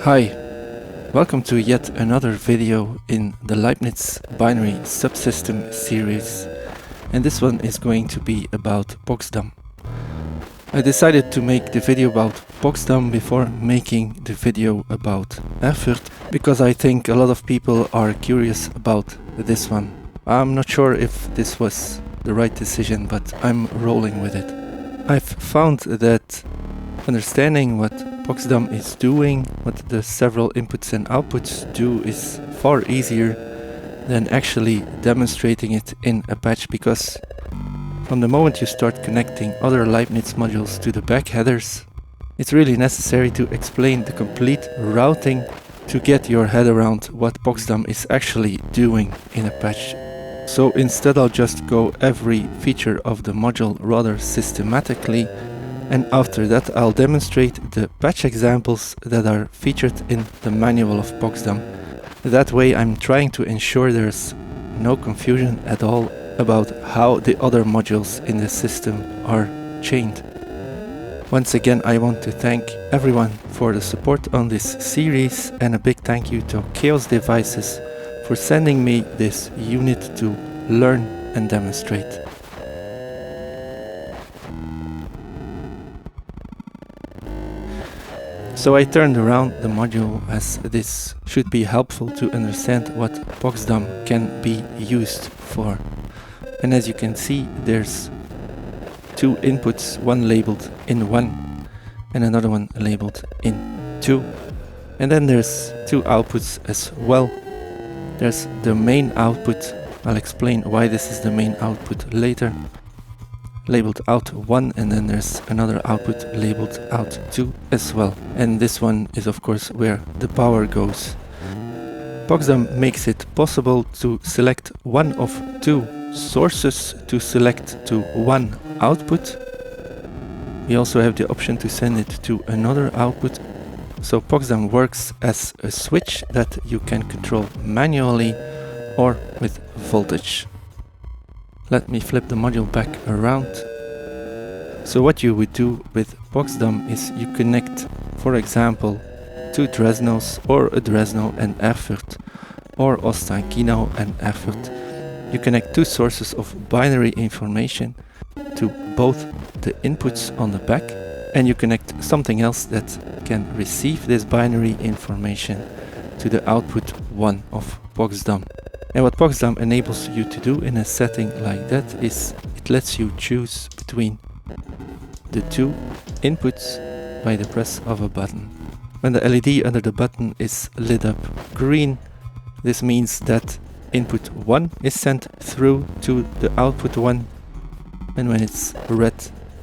Hi, welcome to yet another video in the LEIBNIZ Binary Subsystem series, and this one is going to be about Poczdam. I decided to make the video about Poczdam before making the video about Erfurt, because I think a lot of people are curious about this one. I'm not sure if this was the right decision, but I'm rolling with it. I've found that understanding what Poczdam is doing, what the several inputs and outputs do, is far easier than actually demonstrating it in a patch, because from the moment you start connecting other LEIBNIZ modules to the back headers, it's really necessary to explain the complete routing to get your head around what Poczdam is actually doing in a patch. So instead I'll just go every feature of the module rather systematically, and after that I'll demonstrate the patch examples that are featured in the manual of Poczdam. That way I'm trying to ensure there's no confusion at all about how the other modules in the system are chained. Once again, I want to thank everyone for the support on this series, and a big thank you to Xaoc Devices for sending me this unit to learn and demonstrate. So I turned around the module, as this should be helpful to understand what Poczdam can be used for. And as you can see, there's two inputs, one labeled in 1 and another one labeled in 2. And then there's two outputs as well. There's the main output, I'll explain why this is the main output later, labeled out1, and then there's another output labeled out2 as well. And this one is of course where the power goes. Poczdam makes it possible to select one of two sources to select to one output. We also have the option to send it to another output. So Poczdam works as a switch that you can control manually or with voltage. Let me flip the module back around. So what you would do with Poczdam is you connect, for example, two Dresnos, or a Dresno and Erfurt, or Ostankino and Erfurt. You connect two sources of binary information to both the inputs on the back, and you connect something else that can receive this binary information to the output 1 of Poczdam. And what Poczdam enables you to do in a setting like that is it lets you choose between the two inputs by the press of a button. When the LED under the button is lit up green, this means that input 1 is sent through to the output 1, and when it's red,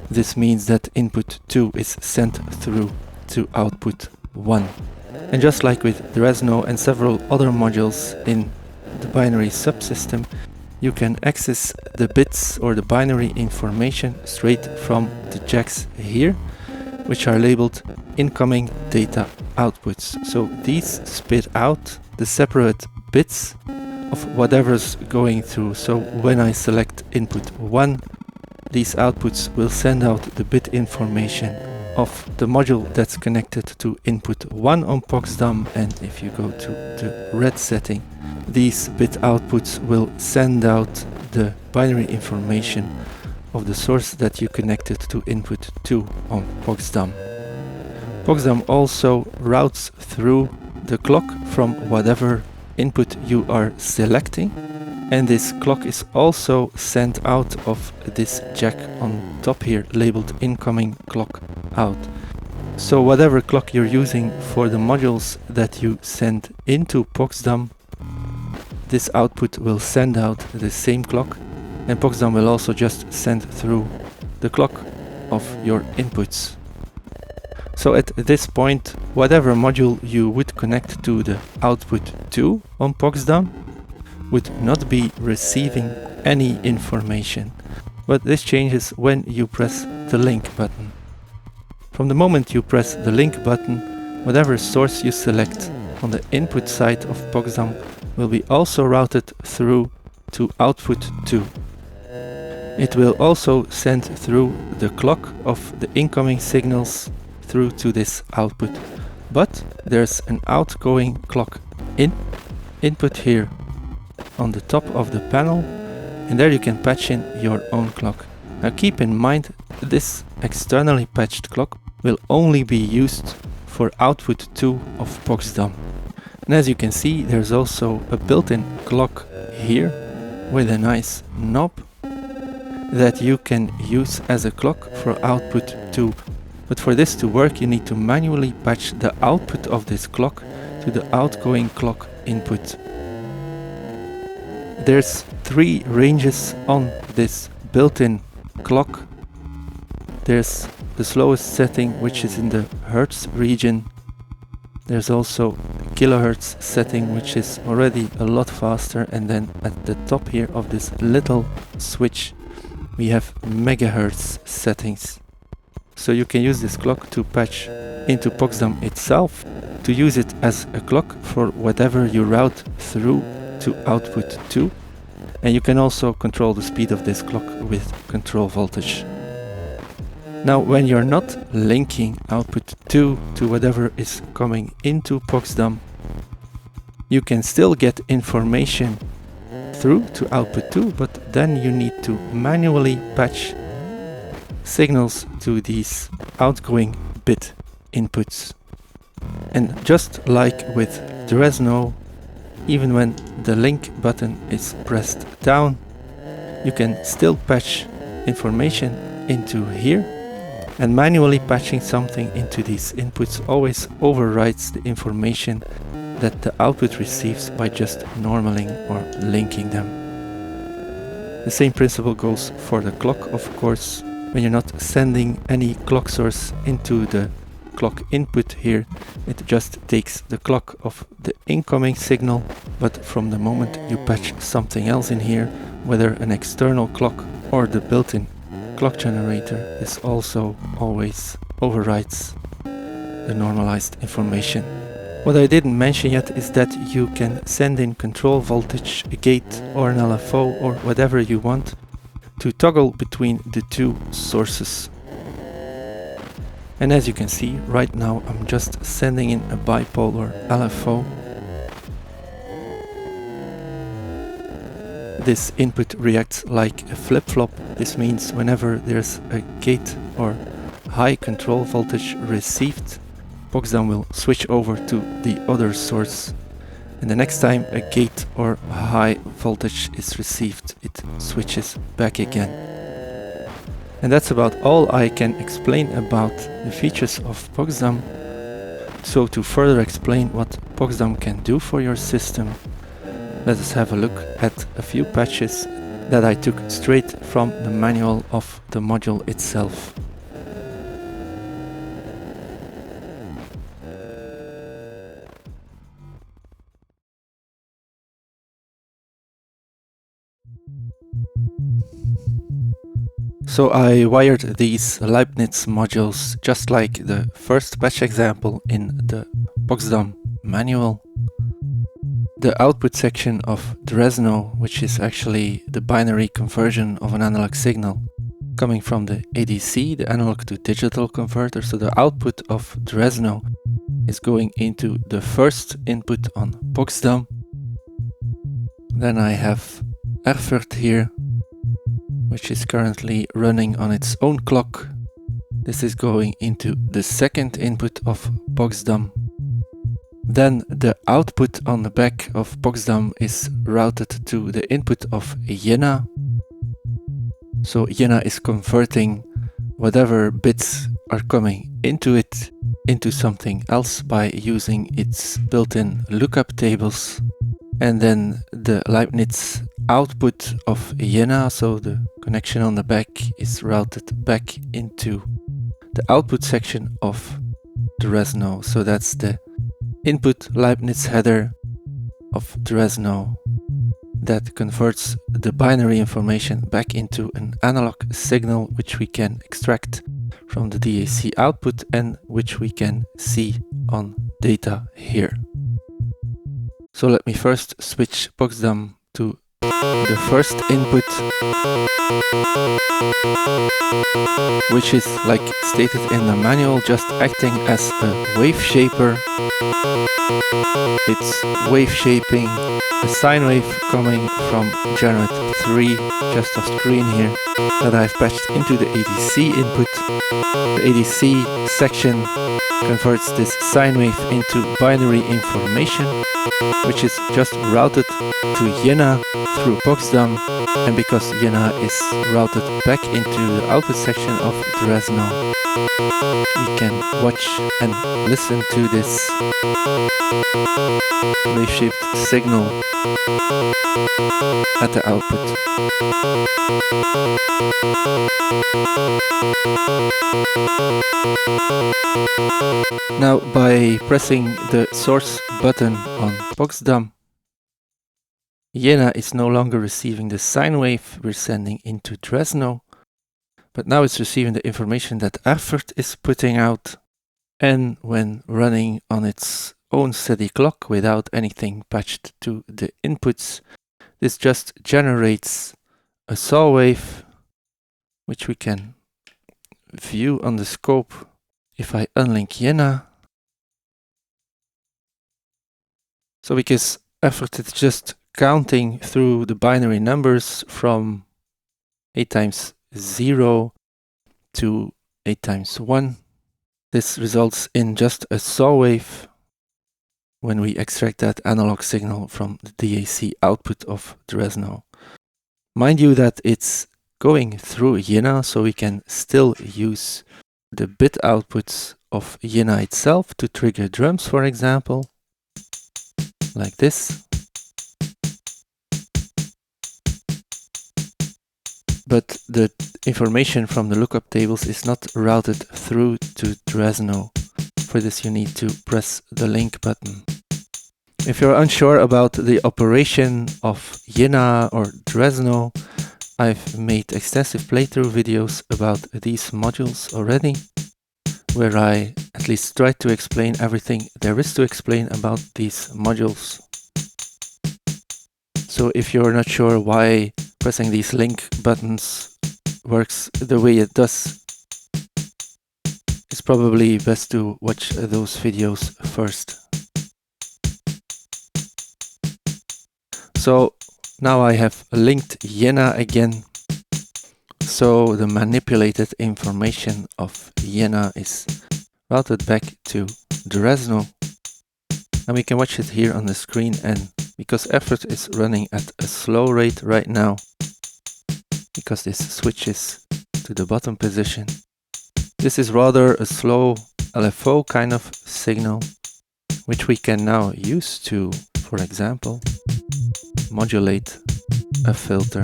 this means that input 2 is sent through to output 1. And just like with Dresno and several other modules in the binary subsystem, you can access the bits or the binary information straight from the jacks here, which are labeled incoming data outputs. So these spit out the separate bits of whatever's going through. So when I select input 1, these outputs will send out the bit information of the module that's connected to input 1 on Poczdam, and if you go to the red setting, these bit outputs will send out the binary information of the source that you connected to input 2 on Poczdam. Poczdam also routes through the clock from whatever input you are selecting, and this clock is also sent out of this jack on top here labeled incoming clock out. So whatever clock you're using for the modules that you send into Poczdam, this output will send out the same clock, and Poczdam will also just send through the clock of your inputs. So at this point, whatever module you would connect to the output 2 on Poczdam would not be receiving any information, but this changes when you press the link button. From the moment you press the link button, whatever source you select on the input side of Poczdam will be also routed through to output 2. It will also send through the clock of the incoming signals through to this output. But there's an outgoing clock input here on the top of the panel, and there you can patch in your own clock. Now keep in mind, this externally patched clock will only be used for output 2 of Poczdam. And as you can see, there's also a built-in clock here with a nice knob that you can use as a clock for output 2. But for this to work, you need to manually patch the output of this clock to the outgoing clock input. There's 3 ranges on this built-in clock. There's the slowest setting, which is in the Hertz region. There's also kilohertz setting, which is already a lot faster, and then at the top here of this little switch we have megahertz settings. So you can use this clock to patch into Poczdam itself, to use it as a clock for whatever you route through to output 2, and you can also control the speed of this clock with control voltage. Now, when you're not linking output 2 to whatever is coming into Poczdam, you can still get information through to output 2, but then you need to manually patch signals to these outgoing bit inputs. And just like with Dresno, even when the link button is pressed down, you can still patch information into here, and manually patching something into these inputs always overrides the information that the output receives by just normaling or linking them. The same principle goes for the clock, of course. When you're not sending any clock source into the clock input here, it just takes the clock of the incoming signal, but from the moment you patch something else in here, whether an external clock or the built-in clock generator, this also always overrides the normalized information. What I didn't mention yet is that you can send in control voltage, a gate or an LFO or whatever you want to toggle between the 2 sources. And as you can see, right now I'm just sending in a bipolar LFO. This input reacts like a flip-flop. This means whenever there's a gate or high control voltage received, Poczdam will switch over to the other source. And the next time a gate or high voltage is received, it switches back again. And that's about all I can explain about the features of Poczdam. So to further explain what Poczdam can do for your system, let us have a look at a few patches that I took straight from the manual of the module itself. So I wired these LEIBNIZ modules just like the first patch example in the Poczdam manual. The output section of Dresno, which is actually the binary conversion of an analog signal coming from the ADC, the analog to digital converter. So the output of Dresno is going into the first input on Poczdam. Then I have Erfurt here, which is currently running on its own clock. This is going into the second input of Poczdam. Then the output on the back of Poczdam is routed to the input of Jena. So Jena is converting whatever bits are coming into it into something else by using its built-in lookup tables. And then the LEIBNIZ output of Jena, so the connection on the back, is routed back into the output section of Dresno. So that's the input LEIBNIZ header of Dresno that converts the binary information back into an analog signal, which we can extract from the DAC output and which we can see on data here. So let me first switch Poczdam to the first input. which is, like stated in the manual, just acting as a wave shaper. It's wave shaping a sine wave coming from Generate 3 just off screen here that I've patched into the ADC input. The ADC section converts this sine wave into binary information, which is just routed to YINA through Poczdam, and because YINA is routed back into the output section of Dresno, we can watch and listen to this wave-shaped signal at the output. Now, by pressing the source button on Poczdam, YINA is no longer receiving the sine wave we're sending into Dresno, but now it's receiving the information that Erfurt is putting out, and when running on its own steady clock without anything patched to the inputs, this just generates a saw wave, which we can view on the scope if I unlink YINA. So because Erfurt is just counting through the binary numbers from 8 times 0 to 8 times 1. This results in just a saw wave when we extract that analog signal from the DAC output of Dresno. Mind you that it's going through YINA, so we can still use the bit outputs of YINA itself to trigger drums, for example, like this. But the information from the lookup tables is not routed through to Dresno. For this you need to press the link button. If you're unsure about the operation of YINA or Dresno, I've made extensive playthrough videos about these modules already, where I at least tried to explain everything there is to explain about these modules. So if you're not sure why pressing these link buttons works the way it does, it's probably best to watch those videos first. So now I have linked YINA again, so the manipulated information of YINA is routed back to Dresno, and we can watch it here on the screen. And because Erfurt is running at a slow rate right now, because this switches to the bottom position, this is rather a slow LFO kind of signal, which we can now use to, for example, modulate a filter.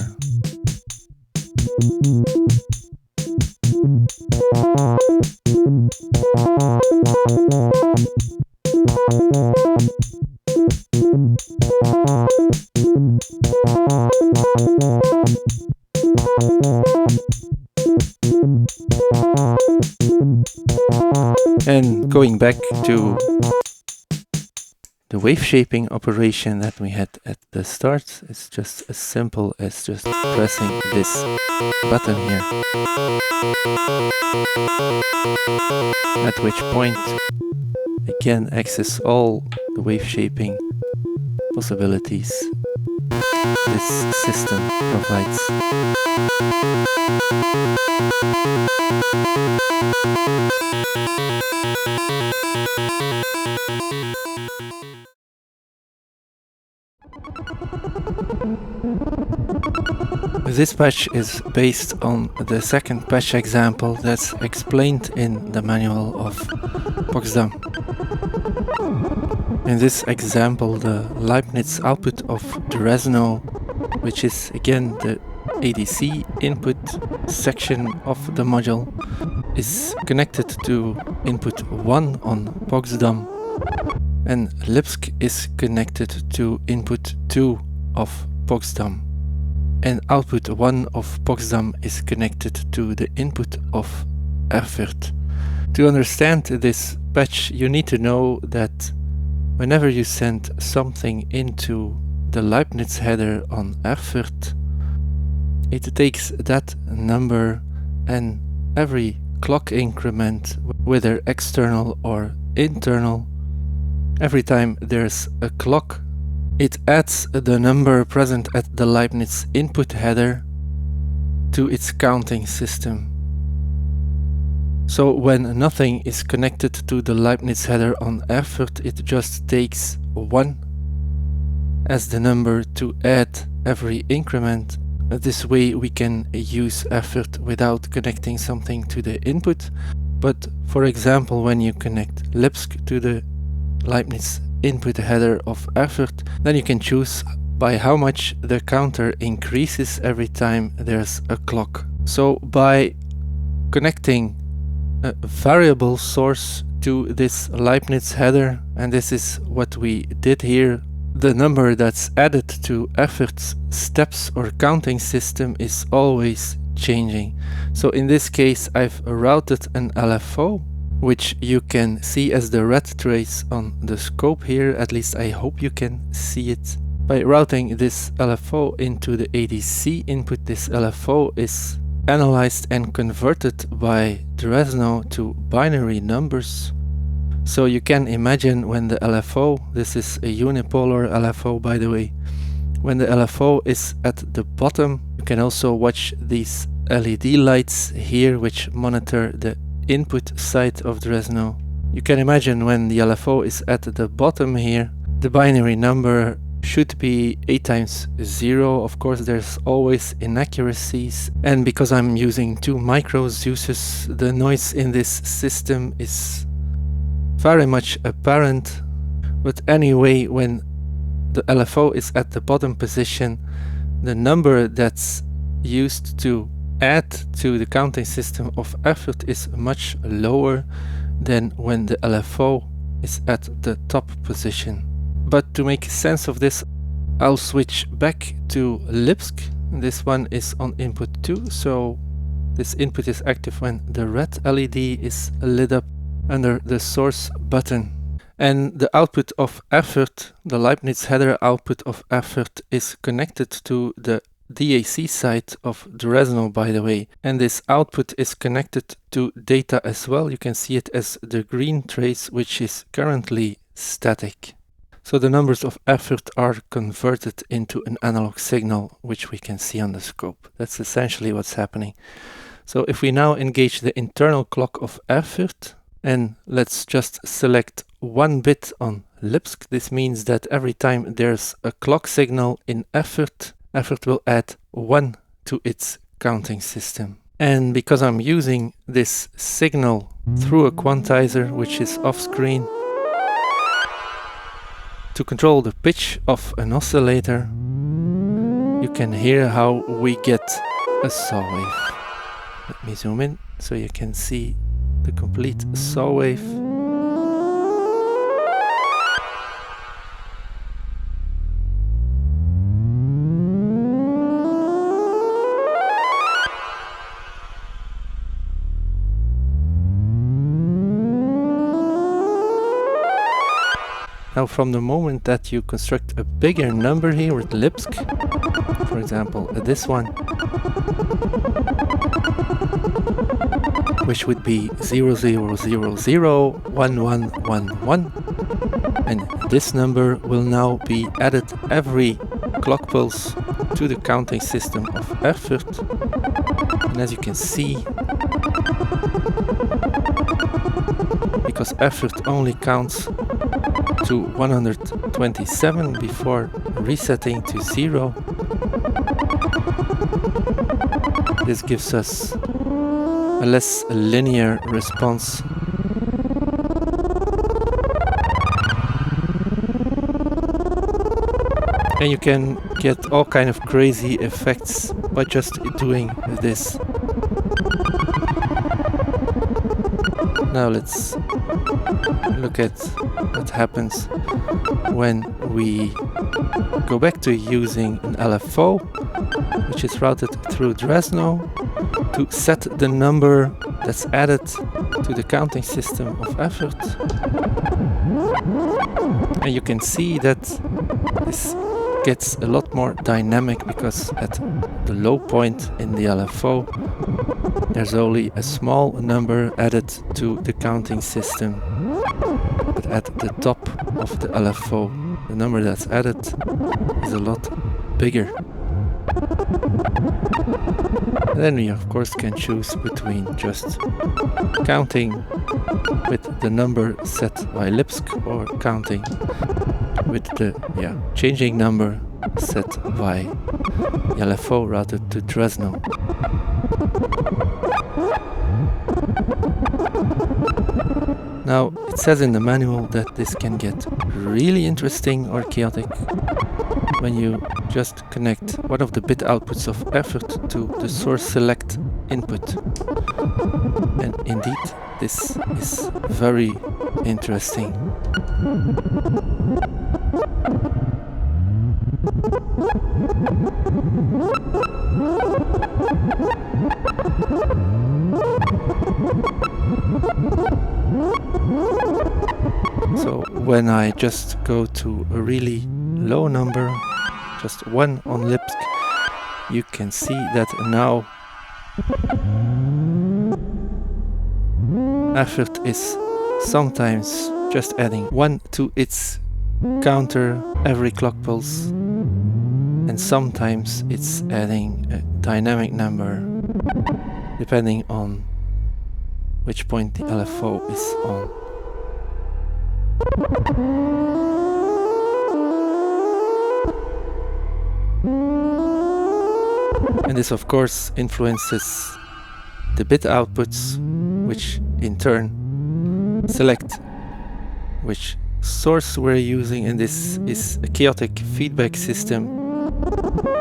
And going back to the wave shaping operation that we had at the start, it's just as simple as just pressing this button here, at which point we can access all the wave shaping possibilities this system provides. This patch is based on the second patch example that's explained in the manual of Poczdam. In this example, the LEIBNIZ output of Dresno, which is again the ADC input section of the module, is connected to input 1 on Poczdam, and Lipsk is connected to input 2 of Poczdam, and output 1 of Poczdam is connected to the input of Erfurt. To understand this patch, you need to know that whenever you send something into the LEIBNIZ header on Erfurt, it takes that number and every clock increment, whether external or internal, every time there's a clock, it adds the number present at the Leibniz input header to its counting system. So when nothing is connected to the Leibniz header on effort, it just takes 1 as the number to add every increment. This way we can use effort without connecting something to the input. But for example, when you connect Lipsk to the Leibniz input header of effort, then you can choose by how much the counter increases every time there's a clock. So by connecting a variable source to this Leibniz header, and this is what we did here, the number that's added to effort's steps or counting system is always changing. So in this case I've routed an LFO, which you can see as the red trace on the scope here. At least I hope you can see it. By routing this LFO into the ADC input, this LFO is analyzed and converted by Dresno to binary numbers. So you can imagine when the LFO, this is a unipolar LFO by the way, when the LFO is at the bottom, you can also watch these LED lights here which monitor the input side of Dresno. You can imagine when the LFO is at the bottom here, the binary number should be 8 times 0. Of course there's always inaccuracies, and because I'm using 2 micro-Zeuses, the noise in this system is very much apparent. But anyway, when the LFO is at the bottom position, the number that's used to add to the counting system of effort is much lower than when the LFO is at the top position. But to make sense of this, I'll switch back to Lipsk. This one is on input 2, so this input is active when the red LED is lit up under the source button. And the output of effort, the Leibniz header output of effort, is connected to the DAC side of Dresno by the way, and this output is connected to data as well. You can see it as the green trace, which is currently static. So the numbers of effort are converted into an analog signal, which we can see on the scope. That's essentially what's happening. So if we now engage the internal clock of effort, and let's just select 1 bit on Lipsk, this means that every time there's a clock signal in effort, effort will add 1 to its counting system. And because I'm using this signal through a quantizer, which is off screen, to control the pitch of an oscillator, you can hear how we get a saw wave. Let me zoom in so you can see the complete saw wave. Now from the moment that you construct a bigger number here with Lipsk, for example this one, which would be 00001111, and this number will now be added every clock pulse to the counting system of effort. And as you can see, because effort only counts to 127 before resetting to 0, this gives us a less linear response. And you can get all kind of crazy effects by just doing this. Now let's look at what happens when we go back to using an LFO, which is routed through Dresno, to set the number that's added to the counting system of effort. And you can see that this gets a lot more dynamic because at the low point in the LFO there's only a small number added to the counting system, but at the top of the LFO the number that's added is a lot bigger. And then we of course can choose between just counting with the number set by Lipsk or counting with the changing number set by LFO routed to Dresno. Now it says in the manual that this can get really interesting or chaotic when you just connect one of the bit outputs of effort to the source select input. And indeed, this is very interesting. So when I just go to a really low number, just 1 on Lipsk, you can see that now effort is sometimes just adding 1 to its counter every clock pulse, and sometimes it's adding a dynamic number depending on which point the LFO is on. And this of course influences the bit outputs, which in turn select which source we're using, and this is a chaotic feedback system.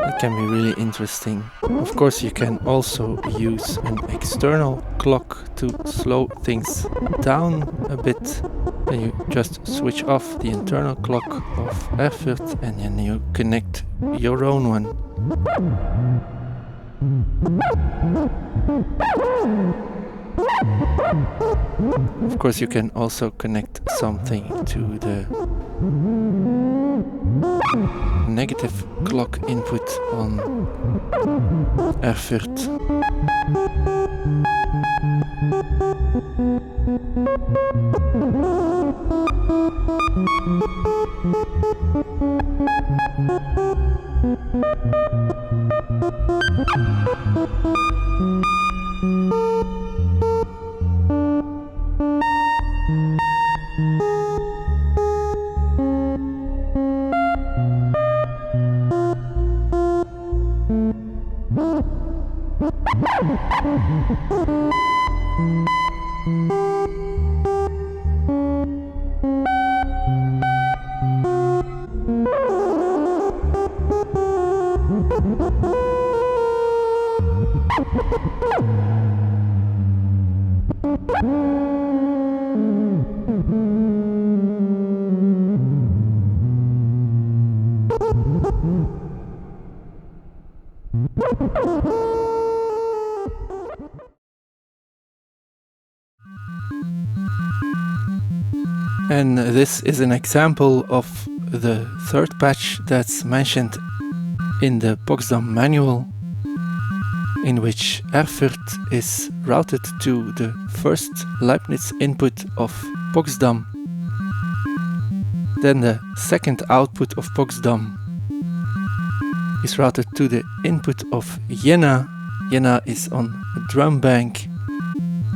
It can be really interesting. Of course you can also use an external clock to slow things down a bit. Then you just switch off the internal clock of effort and then you connect your own one. Of course you can also connect something to the negative clock input on effort. And this is an example of the third patch that's mentioned in the Poczdam manual, in which effort is routed to the first Leibniz input of Poczdam. Then the second output of Poczdam is routed to the input of Jena. Jena is on a drum bank.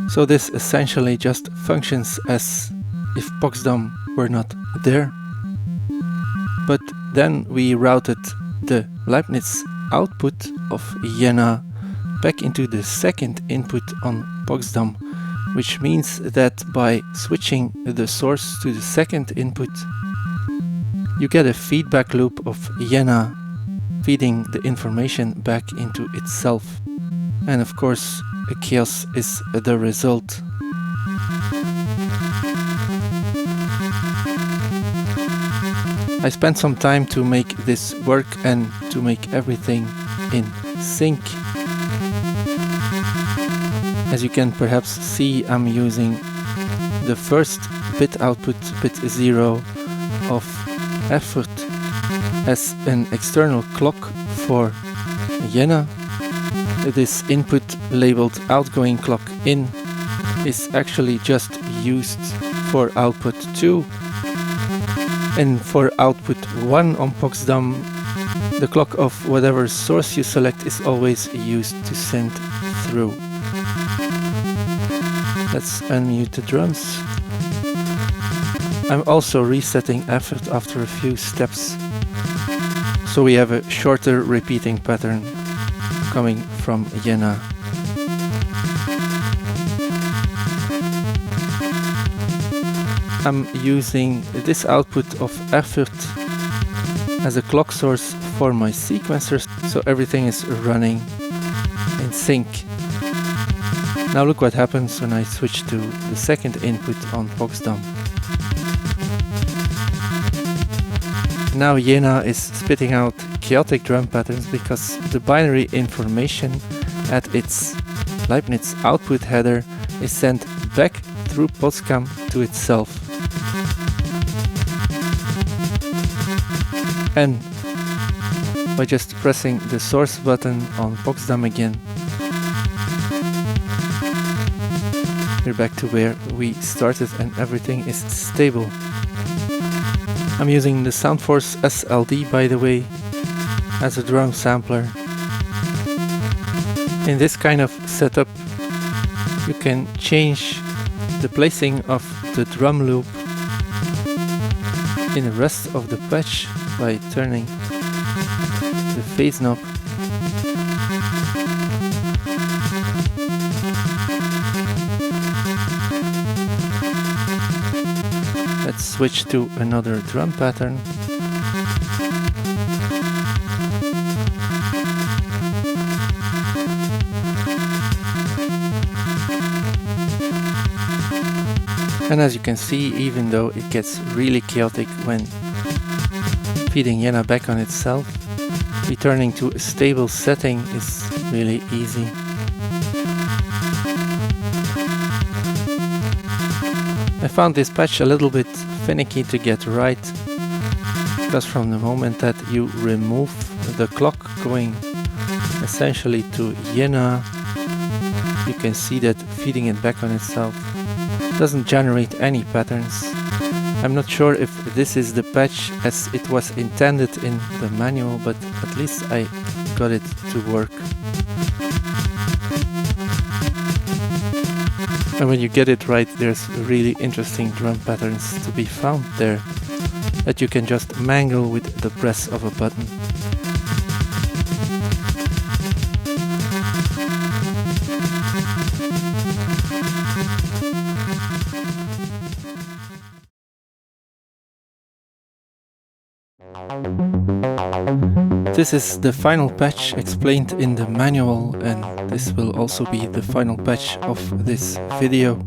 So this essentially just functions as if Poczdam were not there. But then we routed the Leibniz output of Jena back into the second input on Poczdam, which means that by switching the source to the second input, you get a feedback loop of Jena feeding the information back into itself. And of course, a chaos is the result. I spent some time to make this work and to make everything in sync. As you can perhaps see, I'm using the first bit output, bit 0 of effort, as an external clock for Jena. This input labeled outgoing clock in is actually just used for output 2, and for output 1 on Poczdam, the clock of whatever source you select is always used to send through. Let's unmute the drums. I'm also resetting effort after a few steps, so we have a shorter repeating pattern coming from Jena. I'm using this output of effort as a clock source for my sequencers, so everything is running in sync. Now look what happens when I switch to the second input on Poczdam. Now Jena is spitting out chaotic drum patterns because the binary information at its LEIBNIZ output header is sent back through Poczdam to itself. And by just pressing the source button on Poczdam again, we're back to where we started and everything is stable. I'm using the Soundforce SLD, by the way, as a drum sampler. In this kind of setup, you can change the placing of the drum loop in the rest of the patch by turning the phase knob. Let's switch to another drum pattern. And as you can see, even though it gets really chaotic when feeding Jena back on itself, returning to a stable setting is really easy. I found this patch a little bit finicky to get right, because from the moment that you remove the clock going essentially to Jena, you can see that feeding it back on itself doesn't generate any patterns. I'm not sure if this is the patch as it was intended in the manual, but at least I got it to work. And when you get it right, there's really interesting drum patterns to be found there that you can just mangle with the press of a button. This is the final patch explained in the manual, and this will also be the final patch of this video.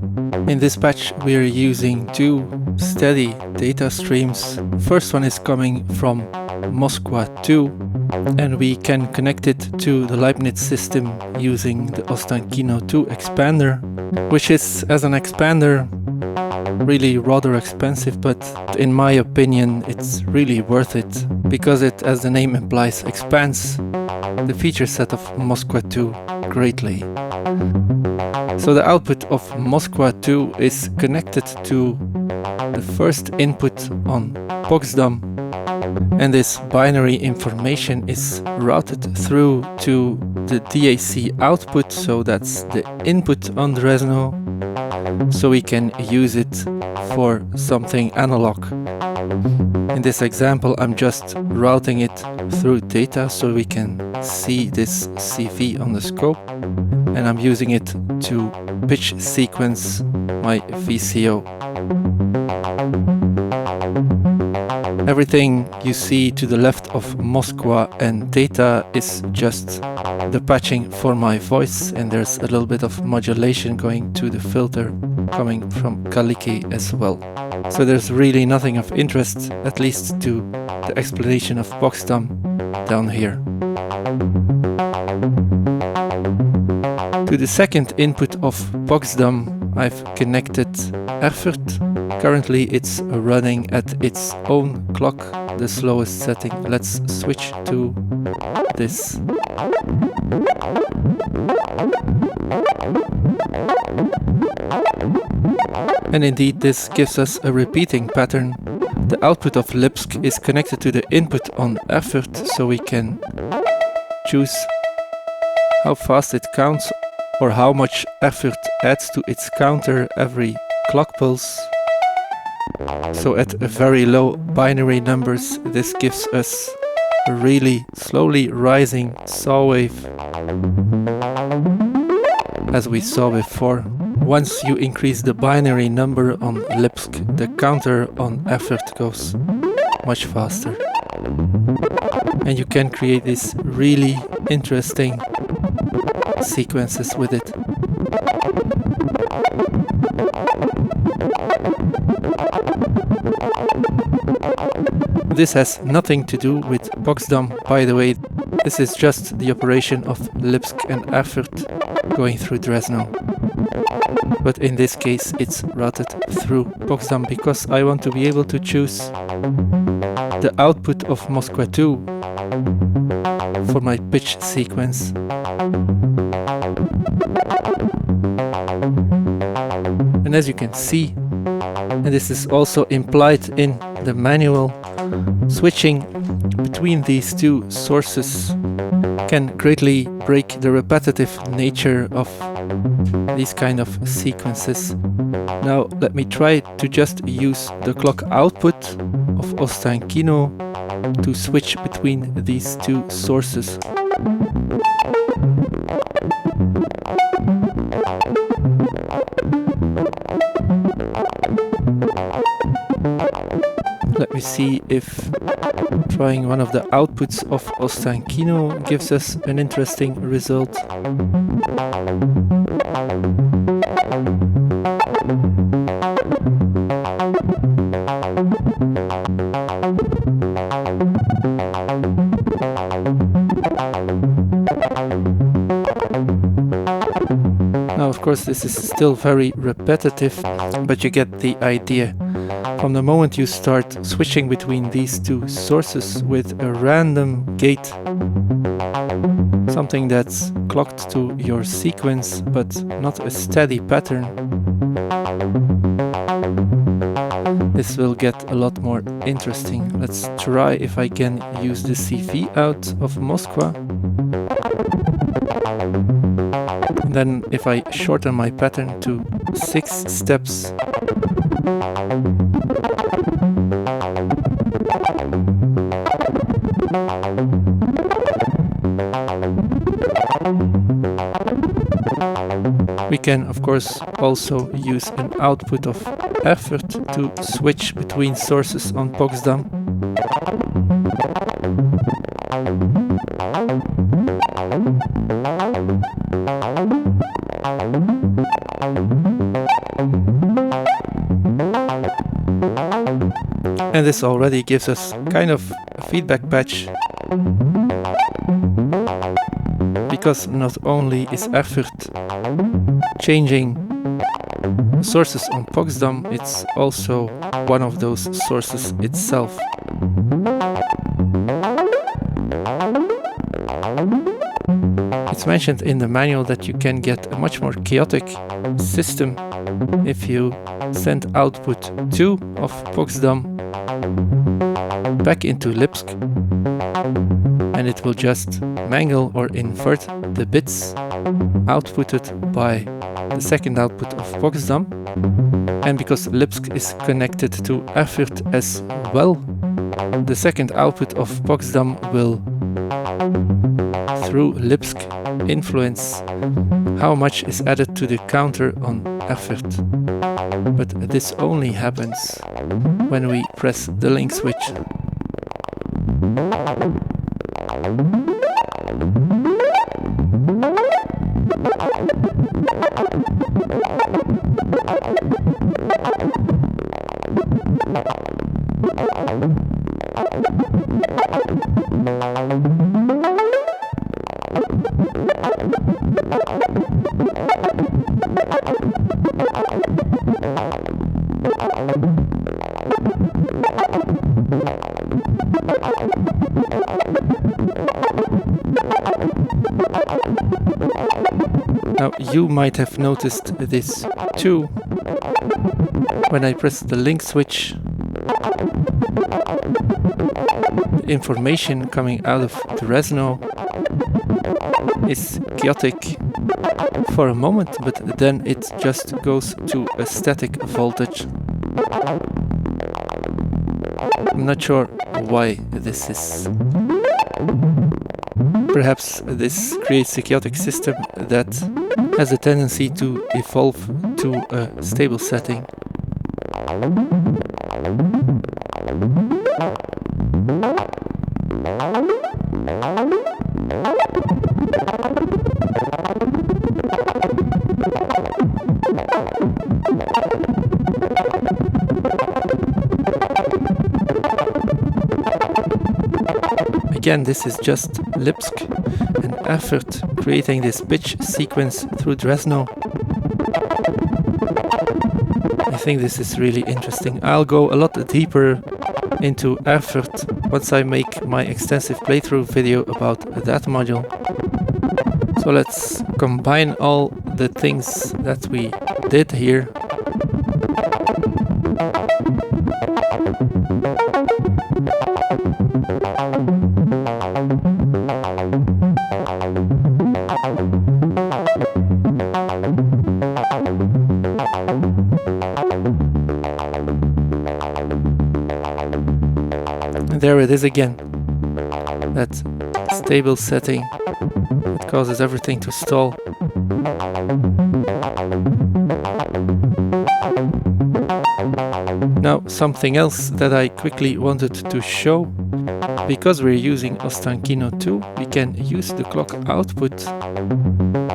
In this patch we are using two steady data streams. First one is coming from Moskwa 2, and we can connect it to the LEIBNIZ system using the Ostankino 2 expander, which is, as an expander, really rather expensive, but in my opinion it's really worth it, because it, as the name implies, expands the feature set of Moskwa 2 greatly. So the output of Moskwa 2 is connected to the first input on Poczdam, and this binary information is routed through to the DAC output, so that's the input on the Resno, so we can use it for something analog. In this example I'm just routing it through data so we can see this CV on the scope, and I'm using it to pitch sequence my VCO. Everything you see to the left of Moskwa and data is just the patching for my voice, and there's a little bit of modulation going to the filter coming from Kaliki as well. So there's really nothing of interest, at least to the explanation of Poczdam, down here. To the second input of Poczdam I've connected effort. Currently it's running at its own clock, the slowest setting. Let's switch to this. And indeed this gives us a repeating pattern. The output of LEIBNIZ is connected to the input on effort, so we can choose how fast it counts or how much effort adds to its counter every clock pulse. So at very low binary numbers, this gives us a really slowly rising saw wave, as we saw before. Once you increase the binary number on LEIBNIZ, the counter on effort goes much faster. And you can create these really interesting sequences with it. This has nothing to do with Poczdam, by the way. This is just the operation of LEIBNIZ and effort going through Dresno. But in this case it's routed through Poczdam because I want to be able to choose the output of Moskwa 2 for my pitch sequence. And as you can see, and this is also implied in the manual, switching between these two sources can greatly break the repetitive nature of these kind of sequences. Now let me try to just use the clock output of Ostankino to switch between these two sources. Let me see if trying one of the outputs of Ostankino gives us an interesting result. Now, of course, this is still very repetitive, but you get the idea. From the moment you start switching between these two sources with a random gate, something that's clocked to your sequence but not a steady pattern, this will get a lot more interesting. Let's try if I can use the CV out of Moskwa. And then if I shorten my pattern to 6 steps, we can of course also use an output of effort to switch between sources on Poczdam. And this already gives us kind of a feedback patch, because not only is effort changing sources on Poczdam, it's also one of those sources itself. It's mentioned in the manual that you can get a much more chaotic system if you send output 2 of Poczdam back into LEIBNIZ, and it will just mangle or invert the bits outputted by the second output of Poczdam. And because LEIBNIZ is connected to effort as well, the second output of Poczdam will, through LEIBNIZ, influence how much is added to the counter on effort. But this only happens when we press the link switch. Now you might have noticed this too. When I press the link switch, the information coming out of the Resno is chaotic for a moment, but then it just goes to a static voltage. I'm not sure why this is. Perhaps this creates a chaotic system that has a tendency to evolve to a stable setting. Again, this is just Lipsk and effort creating this pitch sequence through Resno. I think this is really interesting. I'll go a lot deeper into effort once I make my extensive playthrough video about that module. So let's combine all the things that we did here. And there it is again, that stable setting that causes everything to stall. Now, something else that I quickly wanted to show, because we're using Ostankino 2, we can use the clock output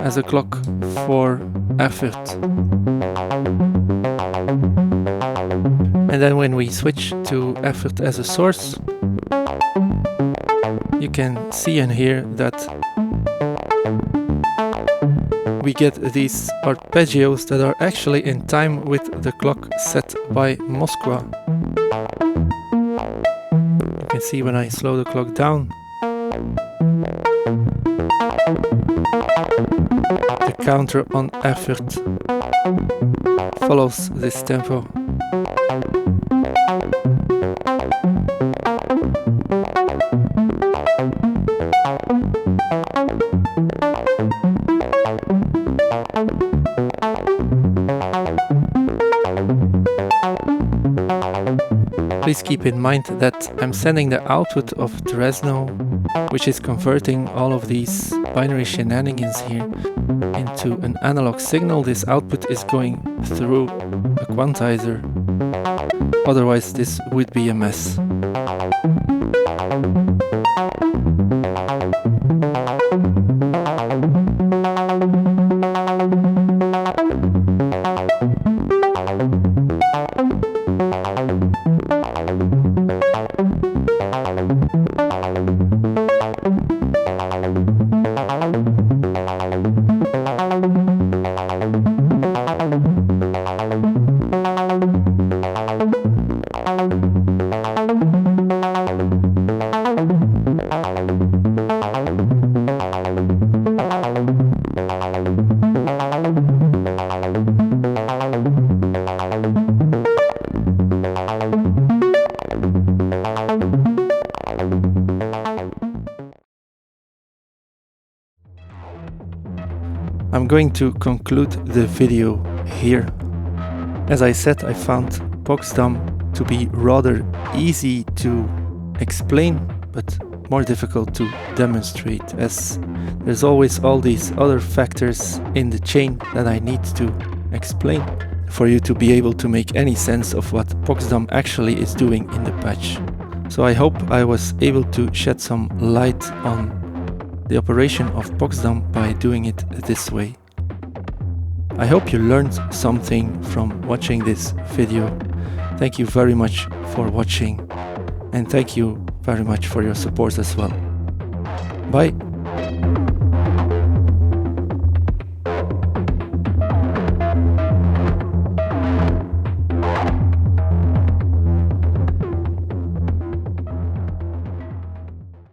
as a clock for effort. And then when we switch to effort as a source, you can see and hear that we get these arpeggios that are actually in time with the clock set by Moskva. You can see when I slow the clock down, the counter on effort follows this tempo. Please keep in mind that I'm sending the output of Resno, which is converting all of these binary shenanigans here into an analog signal. This output is going through a quantizer, otherwise this would be a mess. I'm going to conclude the video here. As I said, I found Poczdam to be rather easy to explain, but more difficult to demonstrate, as there's always all these other factors in the chain that I need to explain for you to be able to make any sense of what Poczdam actually is doing in the patch. So I hope I was able to shed some light on the operation of Poczdam by doing it this way. I hope you learned something from watching this video. Thank you very much for watching, and thank you very much for your support as well. Bye!